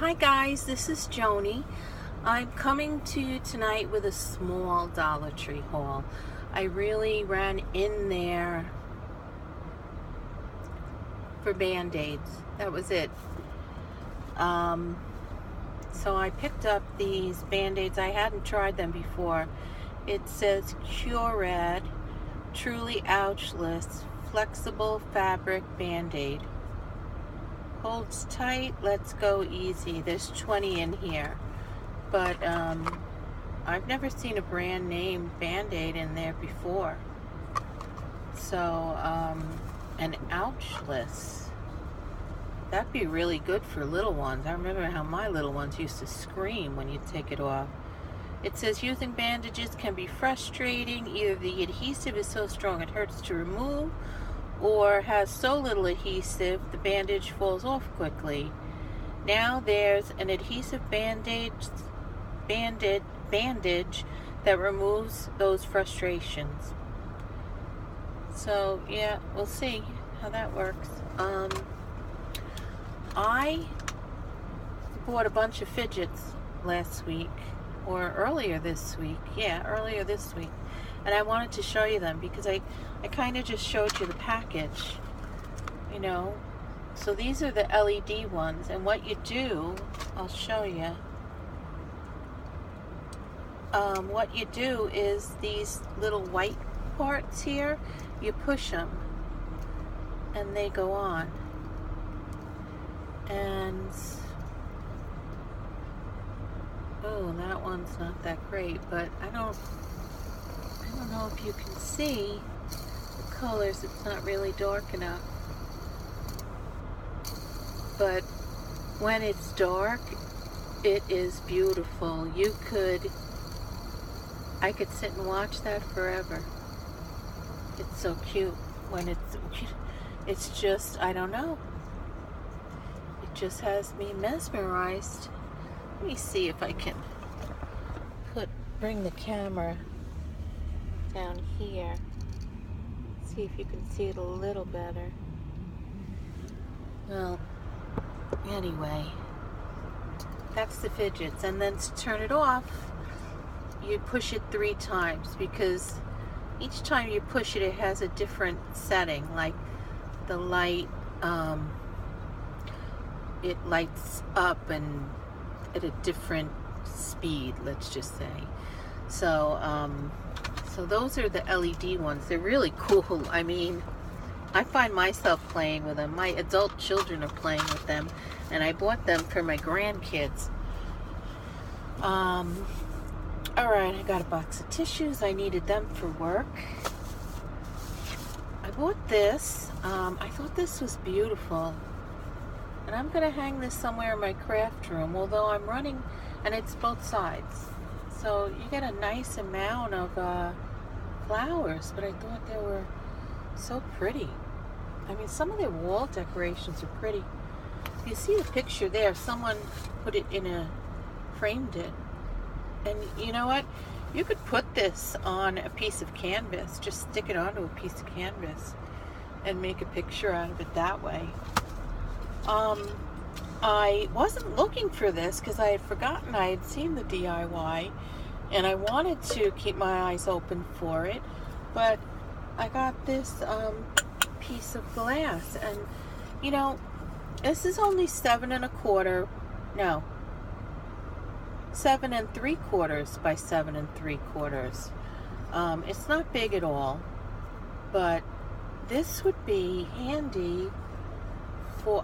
Hi guys, this is Joni. I'm coming to you tonight with a small Dollar Tree haul. I really ran in there for Band-Aids. That was it. So I picked up these Band-Aids. I hadn't tried them before. It says Curad Truly Ouchless Flexible Fabric Band-Aid. Holds tight, let's go easy. There's 20 in here. But I've never seen a brand name Band-Aid in there before. So, an ouchless. That'd be really good for little ones. I remember how my little ones used to scream when you take it off. It says using bandages can be frustrating. Either the adhesive is so strong it hurts to remove, or has so little adhesive the bandage falls off quickly. Now there's an adhesive bandage that removes those frustrations. So yeah, we'll see how that works. I bought a bunch of fidgets last week, or earlier this week. Yeah, earlier this week. And I wanted to show you them because I kind of just showed you the package, you know. So these are the LED ones, and what you do, I'll show you. What you do is these little white parts here, you push them, and they go on. And oh, that one's not that great, but I don't know if you can see the colors. It's not really dark enough. But when it's dark, it is beautiful. I could sit and watch that forever. It's so cute when it's just, I don't know. It just has me mesmerized. Let me see if I can bring the camera down here. See if you can see it a little better. Well, anyway, that's the fidgets. And then to turn it off, you push it 3 times, because each time you push it, it has a different setting. Like the light, it lights up and at a different speed, let's just say. So those are the LED ones. They're really cool. I mean, I find myself playing with them. My adult children are playing with them, and I bought them for my grandkids. Alright, I got a box of tissues. I needed them for work. I bought this. I thought this was beautiful. And I'm going to hang this somewhere in my craft room, although I'm running, and it's both sides. So you get a nice amount of flowers, but I thought they were so pretty. I mean, some of their wall decorations are pretty. You see the picture there, someone put it framed it. And you know what? You could put this on a piece of canvas, just stick it onto a piece of canvas and make a picture out of it that way. I wasn't looking for this because I had forgotten I had seen the DIY, and I wanted to keep my eyes open for it, but I got this piece of glass, and you know, this is only 7 3/4 by 7 3/4. It's not big at all, but this would be handy.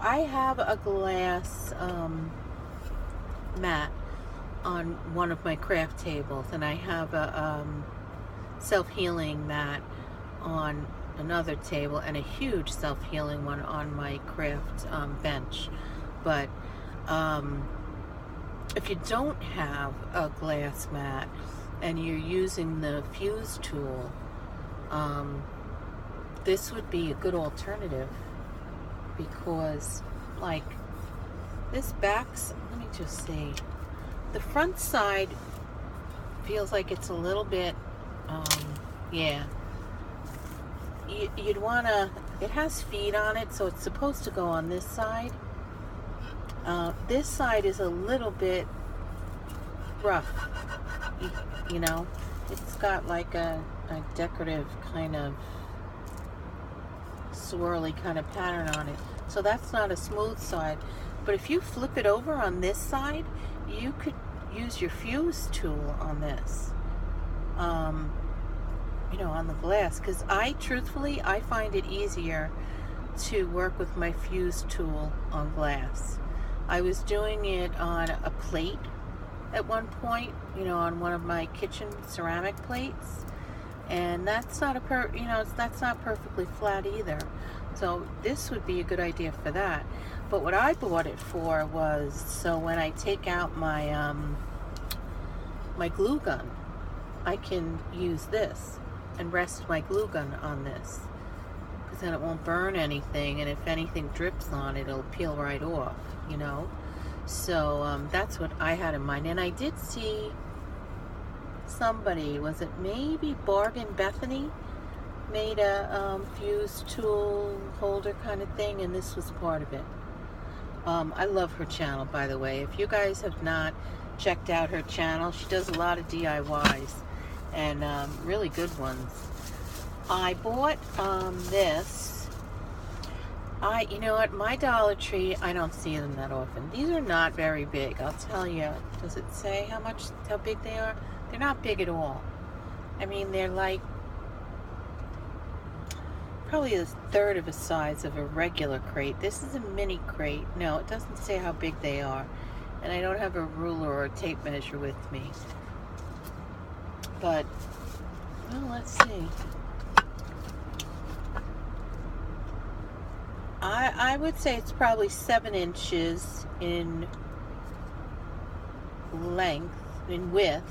I have a glass mat on one of my craft tables, and I have a self-healing mat on another table, and a huge self-healing one on my craft bench. But if you don't have a glass mat and you're using the fuse tool, this would be a good alternative. Because, like, this let me just see. The front side feels like it's a little bit, yeah. You'd want to, it has feet on it, so it's supposed to go on this side. This side is a little bit rough, you know. It's got like a decorative kind of swirly kind of pattern on it. So that's not a smooth side. But if you flip it over on this side, you could use your fuse tool on this, you know, on the glass. Because truthfully, I find it easier to work with my fuse tool on glass. I was doing it on a plate at one point, you know, on one of my kitchen ceramic plates, and that's not that's not perfectly flat either. So this would be a good idea for that. But what I bought it for was so when I take out my my glue gun, I can use this and rest my glue gun on this, because then it won't burn anything, and if anything drips on it, it'll peel right off, you know. So that's what I had in mind. And I did see somebody, was it maybe Bargain Bethany, made a fuse tool holder kind of thing, and this was part of it. I love her channel, by the way. If you guys have not checked out her channel, she does a lot of DIYs and really good ones. I bought this. You know what, my Dollar Tree, I don't see them that often. These are not very big, I'll tell you. Does it say how big they are? They're not big at all. I mean, they're like probably a third of the size of a regular crate. This is a mini crate. No, it doesn't say how big they are. And I don't have a ruler or a tape measure with me. But, well, let's see. I would say it's probably 7 inches in length, in width,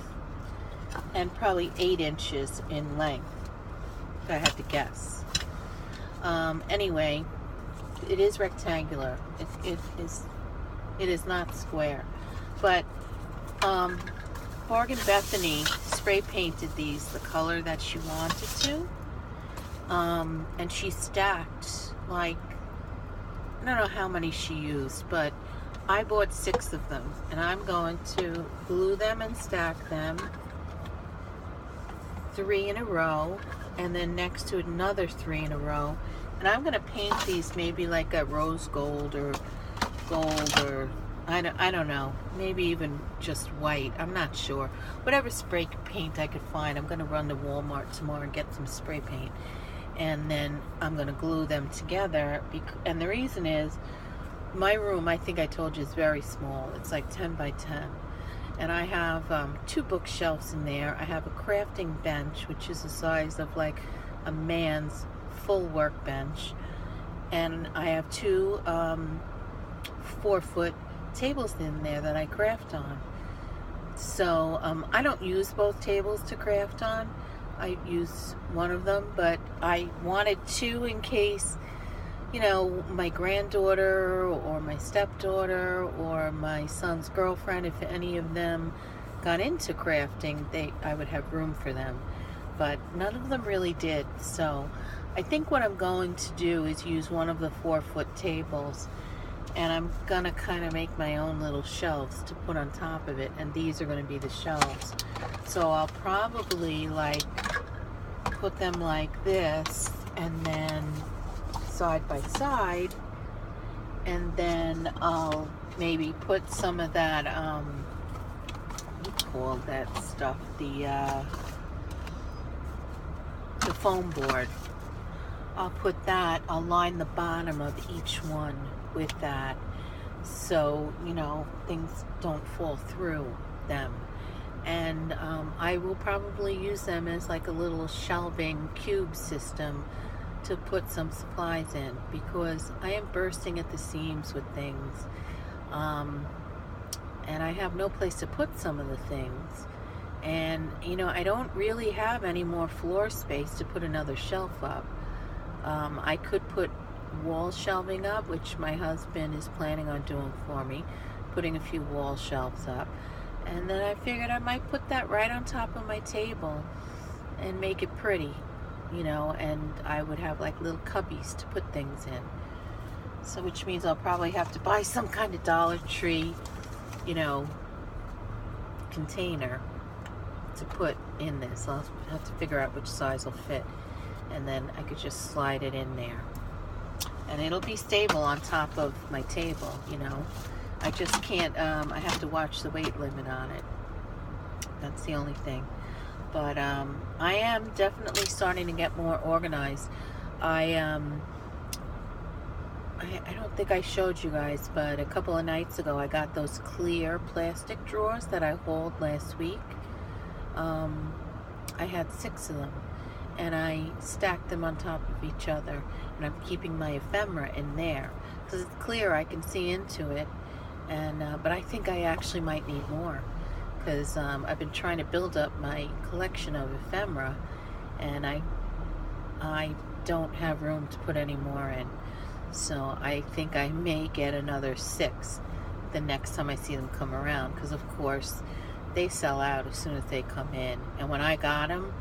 and probably 8 inches in length, if I had to guess. Anyway, it is rectangular. It is not square. But Bargain Bethany spray painted these the color that she wanted to, and she stacked like, I don't know how many she used, but I bought 6 of them, and I'm going to glue them and stack them 3 in a row, and then next to another 3 in a row. And I'm going to paint these maybe like a rose gold or gold, or I don't know, maybe even just white. I'm not sure. Whatever spray paint I could find. I'm going to run to Walmart tomorrow and get some spray paint. And then I'm going to glue them together. And the reason is, my room, I think I told you, is very small. It's like 10 by 10. And I have 2 bookshelves in there. I have a crafting bench, which is the size of like a man's full workbench. And I have 2 4-foot tables in there that I craft on. So I don't use both tables to craft on. I use one of them, but I wanted 2 in case, you know, my granddaughter or my stepdaughter or my son's girlfriend, if any of them got into crafting, I would have room for them. But none of them really did. So I think what I'm going to do is use one of the 4-foot tables, and I'm gonna kind of make my own little shelves to put on top of it, and these are going to be the shelves. So I'll probably like put them like this, and then side by side, and then I'll maybe put some of that what do you call that stuff, the foam board. I'll put that, I'll line the bottom of each one with that, so, you know, things don't fall through them. And I will probably use them as like a little shelving cube system to put some supplies in, because I am bursting at the seams with things, and I have no place to put some of the things. And, you know, I don't really have any more floor space to put another shelf up. I could put wall shelving up, which my husband is planning on doing for me, putting a few wall shelves up. And then I figured I might put that right on top of my table and make it pretty, you know, and I would have like little cubbies to put things in. So which means I'll probably have to buy some kind of Dollar Tree, you know, container to put in this. I'll have to figure out which size will fit, and then I could just slide it in there. And it'll be stable on top of my table, you know. I just can't, I have to watch the weight limit on it. That's the only thing. But I am definitely starting to get more organized. I don't think I showed you guys, but a couple of nights ago I got those clear plastic drawers that I hauled last week. I had 6 of them, and I stacked them on top of each other, and I'm keeping my ephemera in there because it's clear, I can see into it. And but I think I actually might need more, because I've been trying to build up my collection of ephemera, and I don't have room to put any more in. So I think I may get another 6 the next time I see them come around, because of course they sell out as soon as they come in. And when I got them,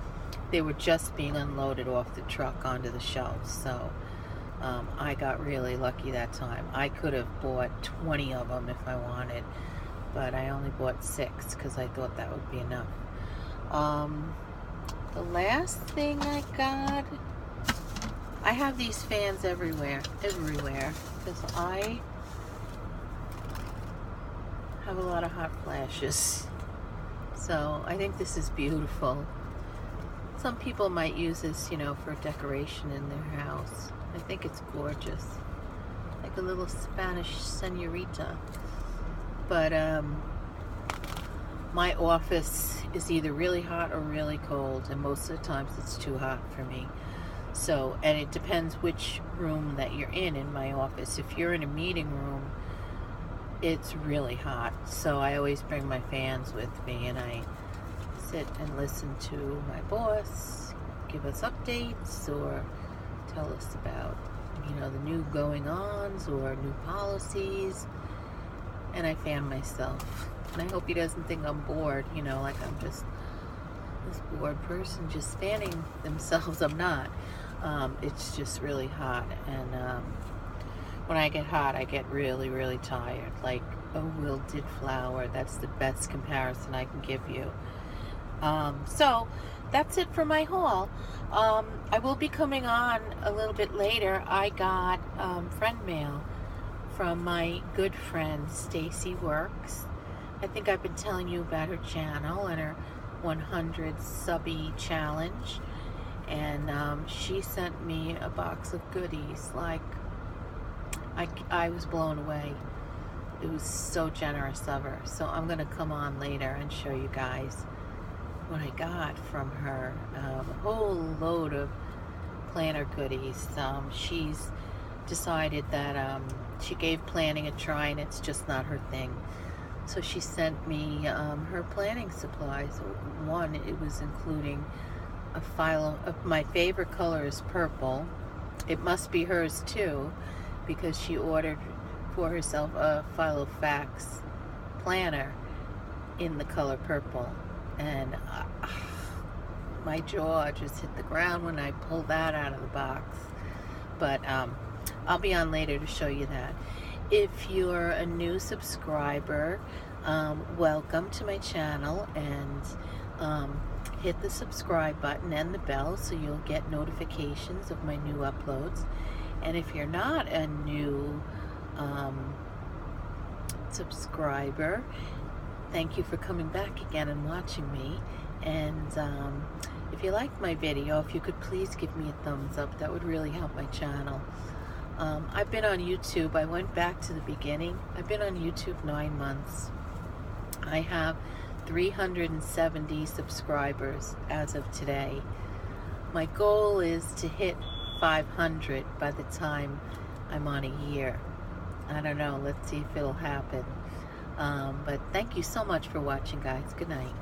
they were just being unloaded off the truck onto the shelves. So I got really lucky that time. I could have bought 20 of them if I wanted, but I only bought 6 because I thought that would be enough. The last thing I got, I have these fans everywhere, because I have a lot of hot flashes. So I think this is beautiful. Some people might use this, you know, for decoration in their house. I think it's gorgeous, like a little Spanish señorita. But my office is either really hot or really cold, and most of the times it's too hot for me. So, and it depends which room that you're in my office. If you're in a meeting room, it's really hot. So I always bring my fans with me, and I sit and listen to my boss give us updates or tell us about, you know, the new going-ons or new policies, and I fan myself. And I hope he doesn't think I'm bored, you know, like I'm just this bored person just fanning themselves. I'm not. It's just really hot, and when I get hot, I get really, really tired, like a wilted flower. That's the best comparison I can give you. So that's it for my haul. I will be coming on a little bit later. I got friend mail from my good friend Stacy Works. I think I've been telling you about her channel and her 100 subby challenge, and she sent me a box of goodies. Like, I was blown away. It was so generous of her. So I'm gonna come on later and show you guys what I got from her. A whole load of planner goodies. She's decided that she gave planning a try, and it's just not her thing. So she sent me her planning supplies. One, it was including a file of my favorite color is purple. It must be hers too, because she ordered for herself a file of facts planner in the color purple. And my jaw just hit the ground when I pulled that out of the box. But I'll be on later to show you that. If you're a new subscriber, welcome to my channel, and hit the subscribe button and the bell so you'll get notifications of my new uploads. And if you're not a new subscriber, thank you for coming back again and watching me. And if you like my video, if you could please give me a thumbs up, that would really help my channel. I've been on YouTube. I went back to the beginning. I've been on YouTube 9 months. I have 370 subscribers as of today. My goal is to hit 500 by the time I'm on a year. I don't know. Let's see if it'll happen. But thank you so much for watching, guys. Good night.